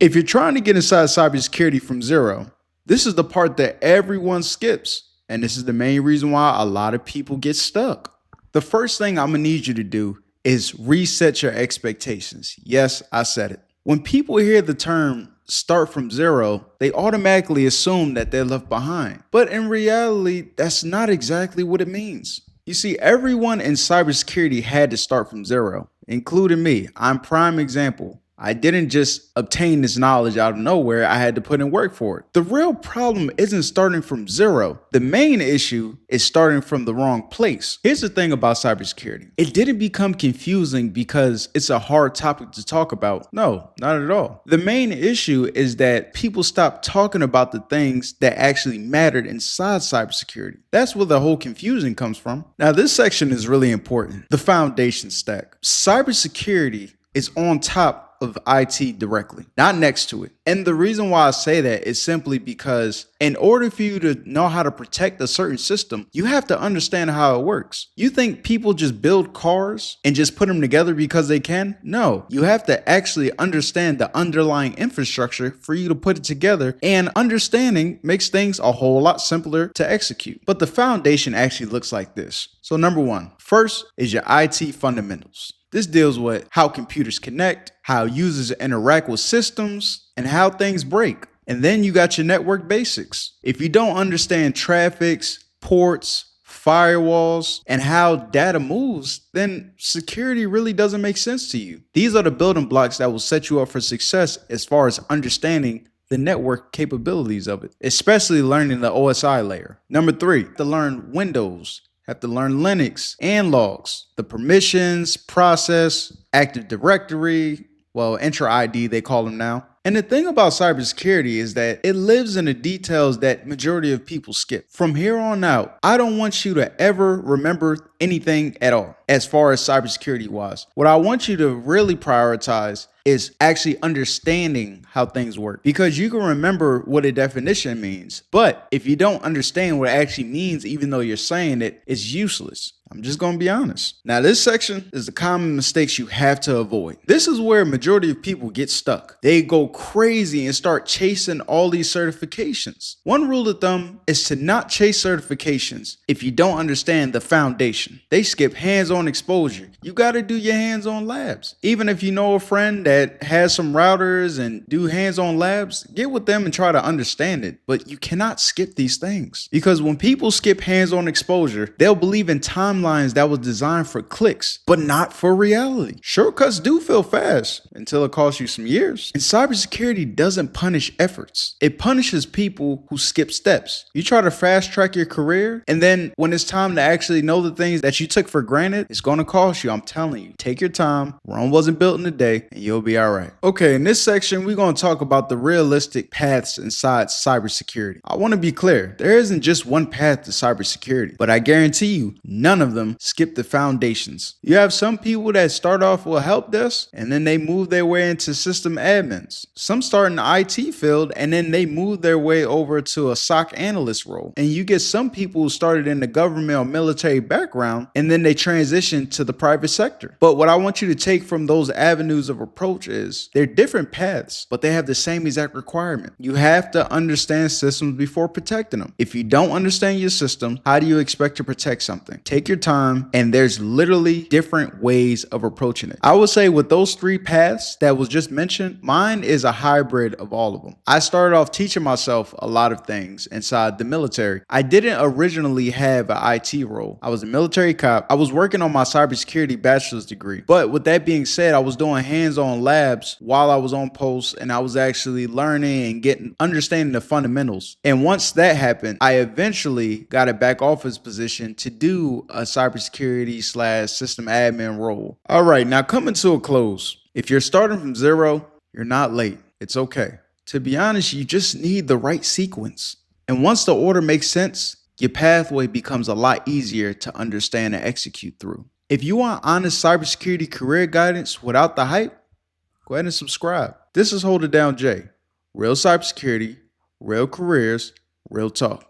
If you're trying to get inside cybersecurity from zero, this is the part that everyone skips. And this is the main reason why a lot of people get stuck. The first thing I'm gonna need you to do is reset your expectations. Yes, I said it. When people hear the term start from zero, they automatically assume that they're left behind. But in reality, that's not exactly what it means. You see, everyone in cybersecurity had to start from zero, including me. I'm prime example. I didn't just obtain this knowledge out of nowhere. I had to put in work for it. The real problem isn't starting from zero. The main issue is starting from the wrong place. Here's the thing about cybersecurity. It didn't become confusing because it's a hard topic to talk about. No, not at all. The main issue is that people stopped talking about the things that actually mattered inside cybersecurity. That's where the whole confusion comes from. Now, this section is really important. The foundation stack. Cybersecurity is on top of IT directly, not next to it. And the reason why I say that is simply because in order for you to know how to protect a certain system, you have to understand how it works. You think people just build cars and just put them together because they can? No, you have to actually understand the underlying infrastructure for you to put it together, and understanding makes things a whole lot simpler to execute. But the foundation actually looks like this. So number one, first is your IT fundamentals. This deals with how computers connect, how users interact with systems, and how things break. And then you got your network basics. If you don't understand traffics, ports, firewalls, and how data moves, then security really doesn't make sense to you. These are the building blocks that will set you up for success as far as understanding the network capabilities of it, especially learning the OSI layer. Number three, to learn Windows. Have to learn Linux and logs, the permissions, process, Active Directory, well, Intra ID they call them now. And the thing about cybersecurity is that it lives in the details that majority of people skip. From here on out, I don't want you to ever remember anything at all as far as cybersecurity wise. What I want you to really prioritize is actually understanding how things work, because you can remember what a definition means, but if you don't understand what it actually means, even though you're saying it, it's useless. I'm just going to be honest. Now, this section is the common mistakes you have to avoid. This is where a majority of people get stuck. They go crazy and start chasing all these certifications. One rule of thumb is to not chase certifications if you don't understand the foundation. They skip hands-on exposure. You got to do your hands-on labs. Even if you know a friend that has some routers and do hands-on labs, get with them and try to understand it. But you cannot skip these things, because when people skip hands-on exposure, they'll believe in timelines that was designed for clicks, but not for reality. Shortcuts do feel fast until it costs you some years. And cybersecurity doesn't punish efforts. It punishes people who skip steps. You try to fast track your career, and then when it's time to actually know the things that you took for granted, it's going to cost you. I'm telling you, take your time. Rome wasn't built in a day, and you'll be all right. Okay, in this section, we're going to talk about the realistic paths inside cybersecurity. I want to be clear. There isn't just one path to cybersecurity, but I guarantee you, none of them skip the foundations. You have some people that start off with help desk and then they move their way into system admins. Some start in the IT field and then they move their way over to a SOC analyst role. And you get some people who started in the government or military background and then they transition to the private sector. But what I want you to take from those avenues of approach is they're different paths, but they have the same exact requirement. You have to understand systems before protecting them. If you don't understand your system, how do you expect to protect something? Take your time, and there's literally different ways of approaching it. I would say with those three paths that was just mentioned, mine is a hybrid of all of them. I started off teaching myself a lot of things inside the military. I didn't originally have an IT role. I was a military cop. I was working on my cybersecurity bachelor's degree. But with that being said, I was doing hands-on labs while I was on post, and I was actually learning and understanding the fundamentals. And once that happened, I eventually got a back office position to do a cybersecurity / system admin role. All right, now coming to a close. If you're starting from zero, you're not late. It's okay. To be honest, you just need the right sequence. And once the order makes sense, your pathway becomes a lot easier to understand and execute through. If you want honest cybersecurity career guidance without the hype, go ahead and subscribe. This is Hold It Down Jay. Real cybersecurity, real careers, real talk.